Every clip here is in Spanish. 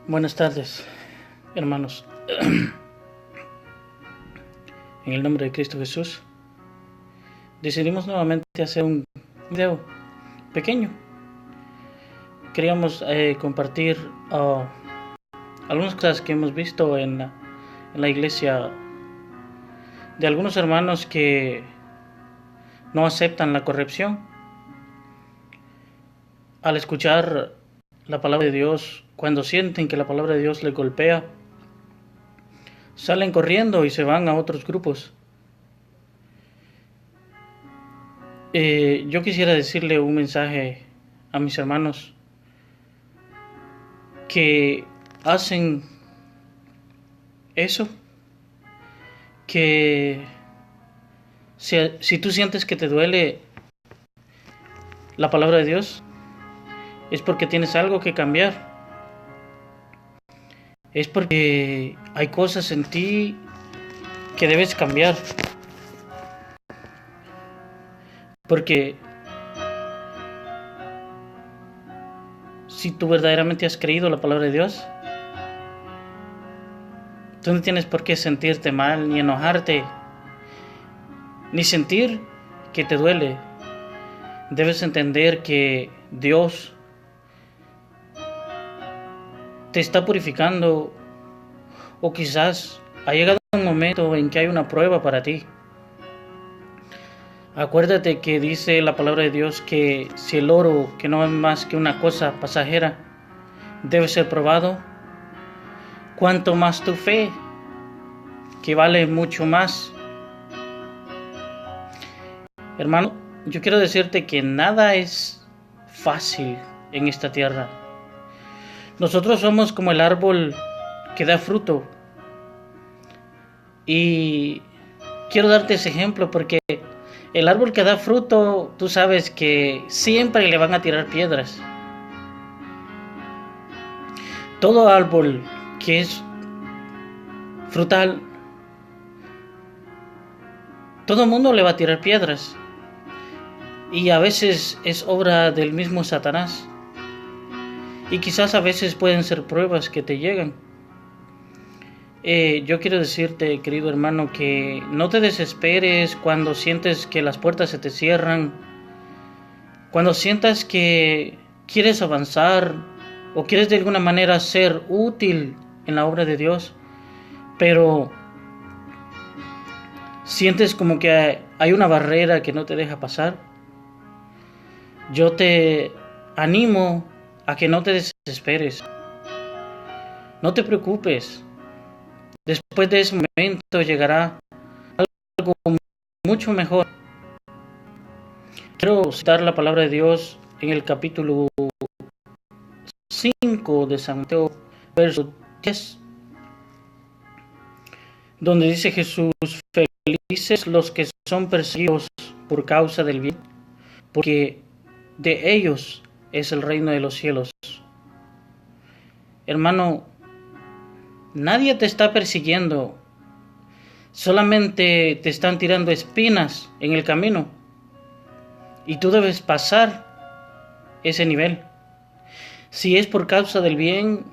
Buenas tardes, hermanos. En el nombre de Cristo Jesús, decidimos nuevamente hacer un video pequeño. Queríamos compartir algunas cosas que hemos visto en la iglesia de algunos hermanos que no aceptan la corrección. Al escuchar la palabra de Dios, cuando sienten que la palabra de Dios les golpea, salen corriendo y se van a otros grupos. Yo quisiera decirle un mensaje a mis hermanos que hacen eso, que si tú sientes que te duele la palabra de Dios, es porque tienes algo que cambiar. Es porque hay cosas en ti que debes cambiar. Porque si tú verdaderamente has creído la palabra de Dios, tú no tienes por qué sentirte mal, ni enojarte, ni sentir que te duele. Debes entender que Dios te está purificando, o quizás ha llegado un momento en que hay una prueba para ti. Acuérdate que dice la palabra de Dios que si el oro, que no es más que una cosa pasajera, debe ser probado, cuanto más tu fe, que vale mucho más. Hermano, yo quiero decirte que nada es fácil en esta tierra. Nosotros somos como el árbol que da fruto. Y quiero darte ese ejemplo porque el árbol que da fruto, tú sabes que siempre le van a tirar piedras. Todo árbol que es frutal, todo el mundo le va a tirar piedras. Y a veces es obra del mismo Satanás. Y quizás a veces pueden ser pruebas que te llegan. Yo quiero decirte, querido hermano, que no te desesperes cuando sientes que las puertas se te cierran, cuando sientas que quieres avanzar o quieres de alguna manera ser útil en la obra de Dios, pero sientes como que hay una barrera que no te deja pasar. Yo te animo a que no te desesperes, no te preocupes. Después de ese momento llegará algo mucho mejor. Quiero citar la palabra de Dios en el capítulo 5 de San Mateo, verso 10, donde dice Jesús: felices los que son perseguidos por causa del bien, porque de ellos es el reino de los cielos. Hermano, nadie te está persiguiendo, solamente te están tirando espinas en el camino y tú debes pasar ese nivel. Si es por causa del bien,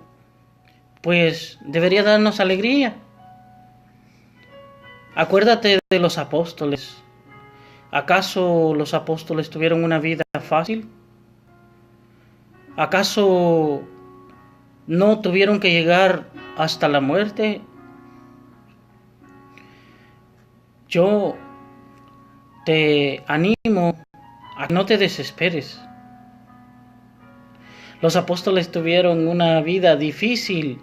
pues debería darnos alegría. Acuérdate de los apóstoles. ¿Acaso los apóstoles tuvieron una vida fácil? ¿Acaso no tuvieron que llegar hasta la muerte? Yo te animo a que no te desesperes. Los apóstoles tuvieron una vida difícil,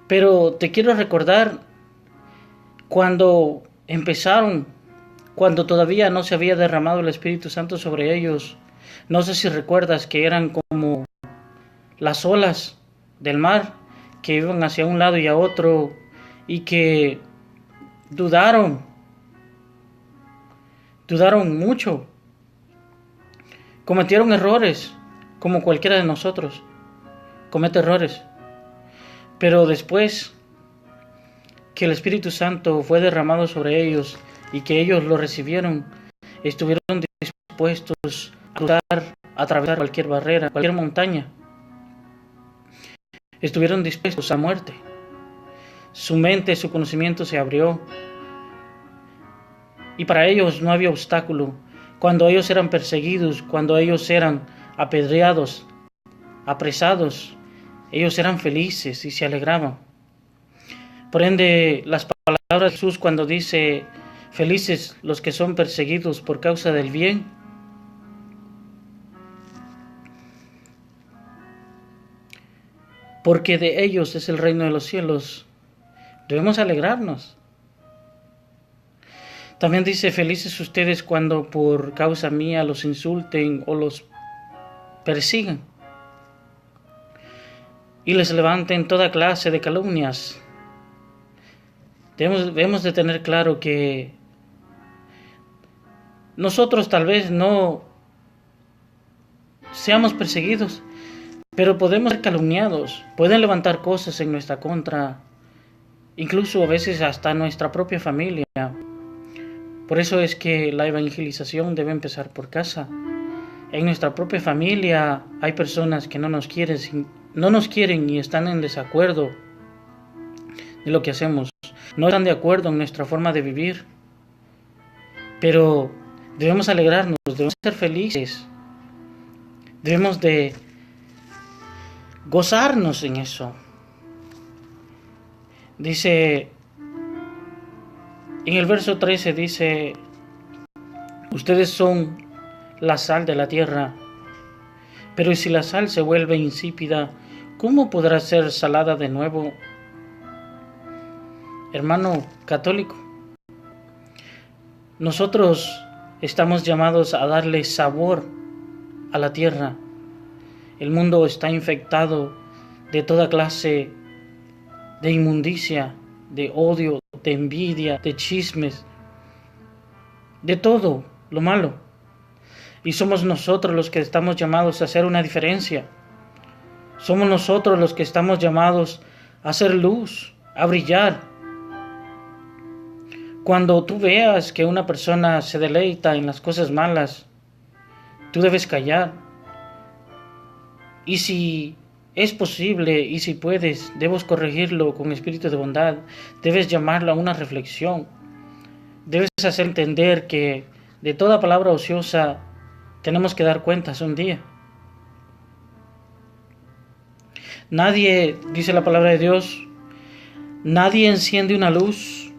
pero te quiero recordar cuando empezaron, cuando todavía no se había derramado el Espíritu Santo sobre ellos. No sé si recuerdas que eran como las olas del mar que iban hacia un lado y a otro y que dudaron mucho, cometieron errores, como cualquiera de nosotros comete errores, pero después que el Espíritu Santo fue derramado sobre ellos y que ellos lo recibieron, estuvieron dispuestos a cruzar, a atravesar cualquier barrera, cualquier montaña. estuvieron dispuestos a muerte. Su mente, su conocimiento se abrió. Y para ellos no había obstáculo. Cuando ellos eran perseguidos, cuando ellos eran apedreados, apresados, ellos eran felices y se alegraban. Por ende, las palabras de Jesús cuando dice, felices los que son perseguidos por causa del bien, porque de ellos es el reino de los cielos, debemos alegrarnos. También dice, felices ustedes cuando por causa mía los insulten o los persigan y les levanten toda clase de calumnias. Debemos de tener claro que nosotros tal vez no seamos perseguidos, pero podemos ser calumniados, pueden levantar cosas en nuestra contra, incluso a veces hasta nuestra propia familia. Por eso es que la evangelización debe empezar por casa. En nuestra propia familia hay personas que no nos quieren y están en desacuerdo de lo que hacemos. No están de acuerdo en nuestra forma de vivir. Pero debemos alegrarnos, debemos ser felices. Debemos de gozarnos en eso. Dice, en el verso 13 dice, ustedes son la sal de la tierra, pero si la sal se vuelve insípida, ¿cómo podrá ser salada de nuevo? Hermano católico, nosotros estamos llamados a darle sabor a la tierra. El mundo está infectado de toda clase de inmundicia, de odio, de envidia, de chismes, de todo lo malo. Y somos nosotros los que estamos llamados a hacer una diferencia. Somos nosotros los que estamos llamados a hacer luz, a brillar. Cuando tú veas que una persona se deleita en las cosas malas, tú debes callar. Y si es posible y si puedes, debes corregirlo con espíritu de bondad. Debes llamarlo a una reflexión. Debes hacer entender que de toda palabra ociosa tenemos que dar cuentas un día. Nadie, dice la palabra de Dios, nadie enciende una luz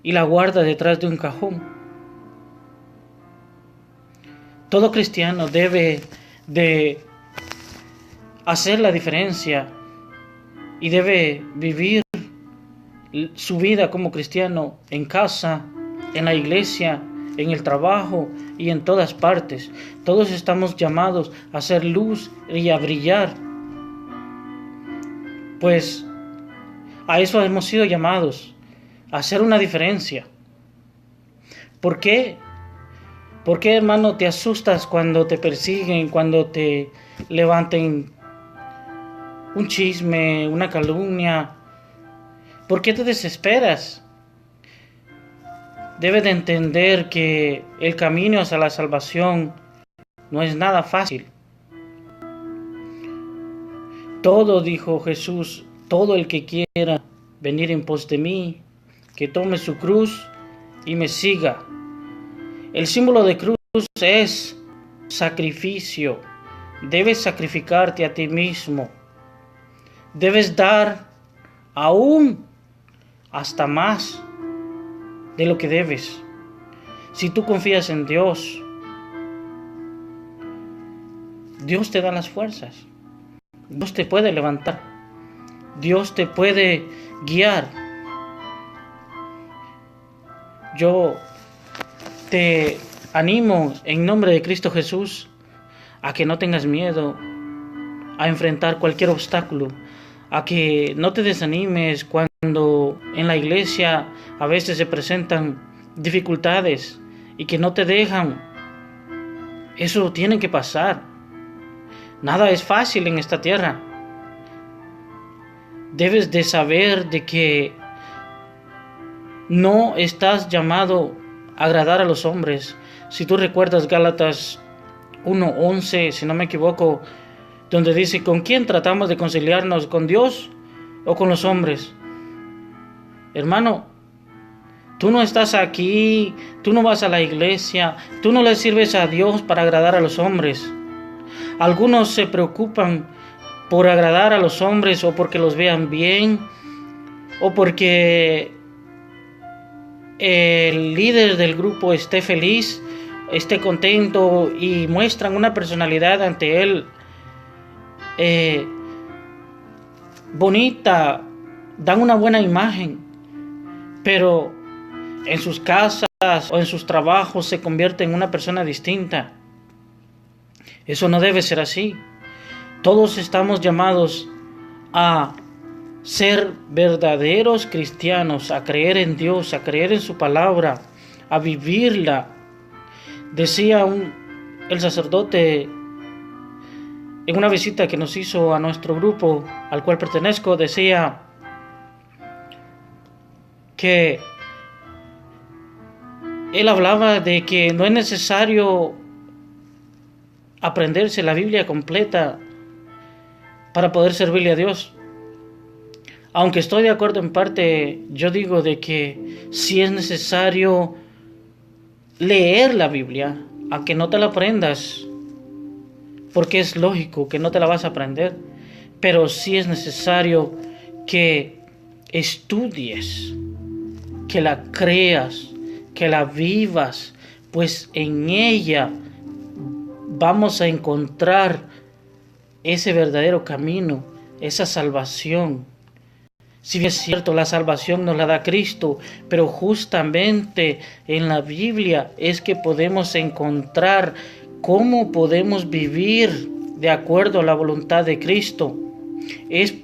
y la guarda detrás de un cajón. Todo cristiano debe de hacer la diferencia y debe vivir su vida como cristiano en casa, en la iglesia, en el trabajo y en todas partes. Todos estamos llamados a hacer luz y a brillar, pues a eso hemos sido llamados, a hacer una diferencia. ¿Por qué? ¿Por qué, hermano, te asustas cuando te persiguen, cuando te levanten un chisme, una calumnia? ¿Por qué te desesperas? Debes de entender que el camino hacia la salvación no es nada fácil. Todo, dijo Jesús, todo el que quiera venir en pos de mí, que tome su cruz y me siga. El símbolo de cruz es sacrificio. Debes sacrificarte a ti mismo. Debes dar aún hasta más de lo que debes. Si tú confías en Dios, Dios te da las fuerzas. Dios te puede levantar. Dios te puede guiar. Yo te animo en nombre de Cristo Jesús a que no tengas miedo a enfrentar cualquier obstáculo, a que no te desanimes cuando en la iglesia a veces se presentan dificultades y que no te dejan. Eso tiene que pasar. Nada es fácil en esta tierra. Debes de saber de que no estás llamado a agradar a los hombres. Si tú recuerdas Gálatas 1:11, si no me equivoco, donde dice, ¿con quién tratamos de conciliarnos? ¿Con Dios o con los hombres? Hermano, tú no estás aquí, tú no vas a la iglesia, tú no le sirves a Dios para agradar a los hombres. Algunos se preocupan por agradar a los hombres o porque los vean bien o porque el líder del grupo esté feliz, esté contento y muestran una personalidad ante él bonita, dan una buena imagen, pero en sus casas o en sus trabajos se convierte en una persona distinta. Eso no debe ser así. Todos estamos llamados a ser verdaderos cristianos, a creer en Dios, a creer en su palabra, a vivirla. Decía el sacerdote en una visita que nos hizo a nuestro grupo al cual pertenezco, decía que él hablaba de que no es necesario aprenderse la Biblia completa para poder servirle a Dios. Aunque estoy de acuerdo en parte, yo digo de que sí es necesario leer la Biblia, aunque no te la aprendas, porque es lógico que no te la vas a aprender, pero sí es necesario que estudies, que la creas, que la vivas, pues en ella vamos a encontrar ese verdadero camino, esa salvación. Si bien es cierto, la salvación nos la da Cristo, pero justamente en la Biblia es que podemos encontrar cómo podemos vivir de acuerdo a la voluntad de Cristo. Es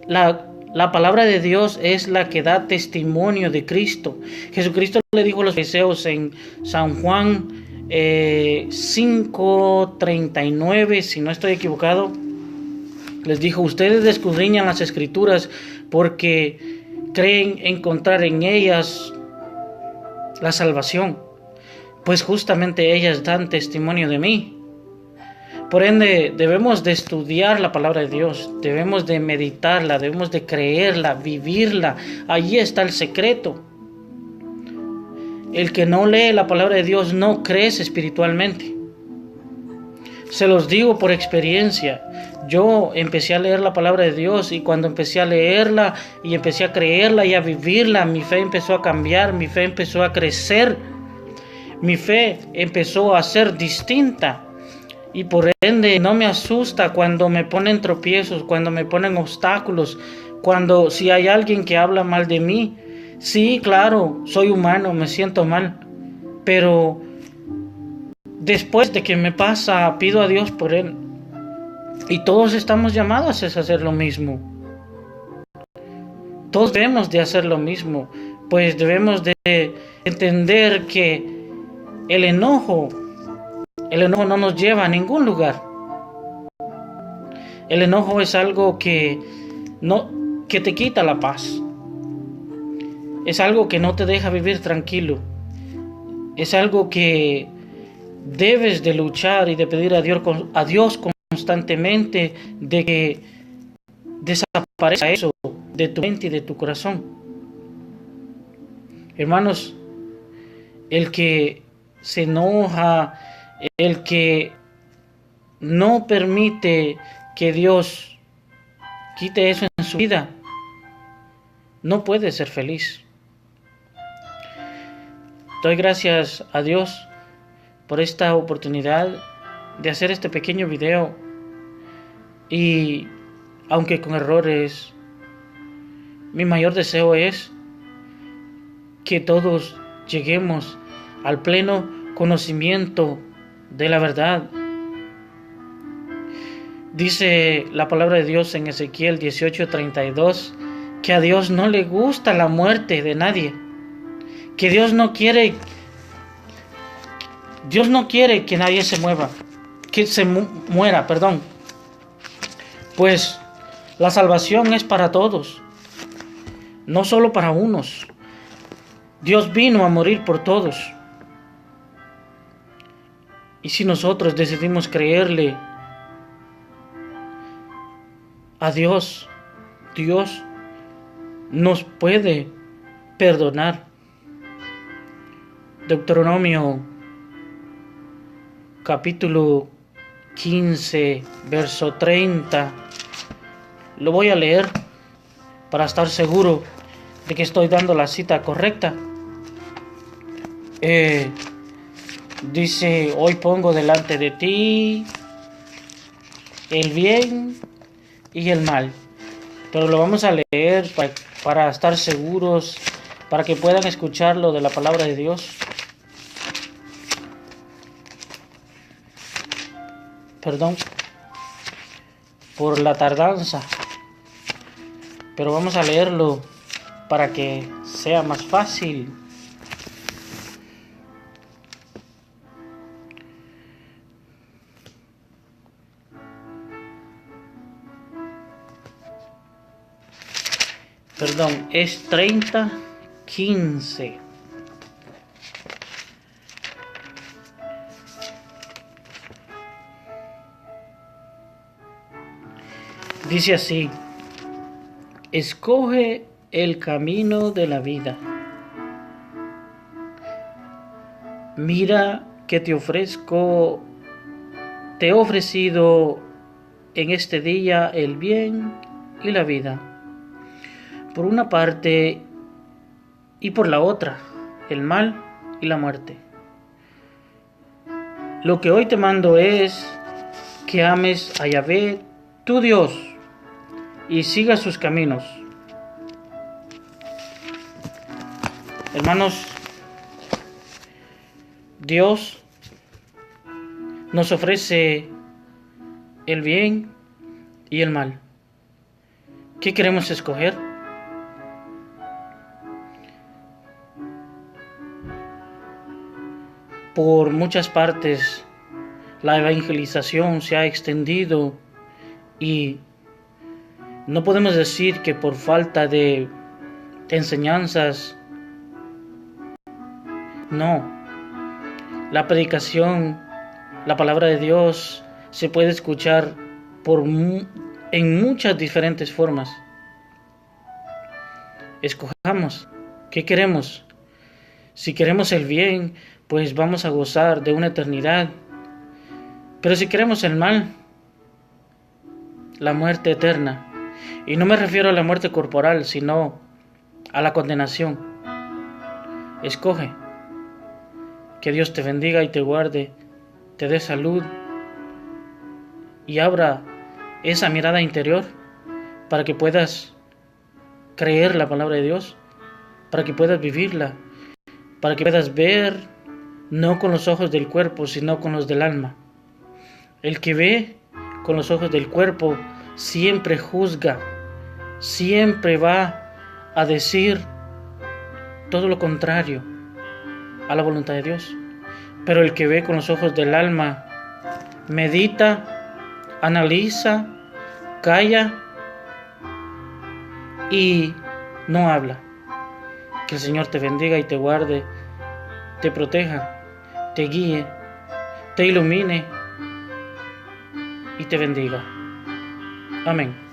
la palabra de Dios es la que da testimonio de Cristo. Jesucristo le dijo a los fariseos en San Juan 5:39, si no estoy equivocado, les dijo, ustedes escudriñan las Escrituras porque creen encontrar en ellas la salvación, pues justamente ellas dan testimonio de mí. Por ende, debemos de estudiar la palabra de Dios, debemos de meditarla, debemos de creerla, vivirla. Allí está el secreto. El que no lee la palabra de Dios no crece espiritualmente. Se los digo por experiencia. Yo empecé a leer la palabra de Dios y cuando empecé a leerla y empecé a creerla y a vivirla, mi fe empezó a cambiar, mi fe empezó a crecer, mi fe empezó a ser distinta. Y por ende no me asusta cuando me ponen tropiezos, cuando me ponen obstáculos, si hay alguien que habla mal de mí. Sí, claro, soy humano, me siento mal, pero después de que me pasa, pido a Dios por él. Y todos estamos llamados a hacer lo mismo. Todos debemos de hacer lo mismo, pues debemos de entender que el enojo no nos lleva a ningún lugar. El enojo es algo que te quita la paz. Es algo que no te deja vivir tranquilo. Es algo que debes de luchar y de pedir a Dios constantemente de que desaparezca eso de tu mente y de tu corazón. Hermanos, el que se enoja, el que no permite que Dios quite eso en su vida, no puede ser feliz. Doy gracias a Dios por esta oportunidad de hacer este pequeño video y aunque con errores, mi mayor deseo es que todos lleguemos al pleno conocimiento de la verdad. Dice la palabra de Dios en Ezequiel 18:32 que a Dios no le gusta la muerte de nadie, que Dios no quiere que nadie se muera, pues la salvación es para todos, no solo para unos. Dios vino a morir por todos. Y si nosotros decidimos creerle a Dios, Dios nos puede perdonar. Deuteronomio capítulo 15, verso 30. Lo voy a leer para estar seguro de que estoy dando la cita correcta. Dice: hoy pongo delante de ti el bien y el mal. Pero lo vamos a leer para estar seguros, para que puedan escucharlo de la palabra de Dios. Perdón por la tardanza, pero vamos a leerlo para que sea más fácil. Perdón, es 30:15. Dice así: escoge el camino de la vida. Mira que te he ofrecido en este día el bien y la vida, por una parte, y por la otra, el mal y la muerte. Lo que hoy te mando es que ames a Yahvé, tu Dios, y sigas sus caminos. Hermanos, Dios nos ofrece el bien y el mal. ¿Qué queremos escoger? Por muchas partes la evangelización se ha extendido y no podemos decir que por falta de enseñanzas. No, la predicación, la palabra de Dios se puede escuchar en muchas diferentes formas. Escojamos, ¿qué queremos? Si queremos el bien, pues vamos a gozar de una eternidad. Pero si queremos el mal, la muerte eterna. Y no me refiero a la muerte corporal, sino a la condenación. Escoge. Que Dios te bendiga y te guarde, te dé salud y abra esa mirada interior para que puedas creer la palabra de Dios, para que puedas vivirla, para que puedas ver no con los ojos del cuerpo, sino con los del alma. El que ve con los ojos del cuerpo siempre juzga, siempre va a decir todo lo contrario a la voluntad de Dios. Pero el que ve con los ojos del alma medita, analiza, calla y no habla. Que el Señor te bendiga y te guarde, te proteja, te guíe, te ilumine y te bendiga. Amén.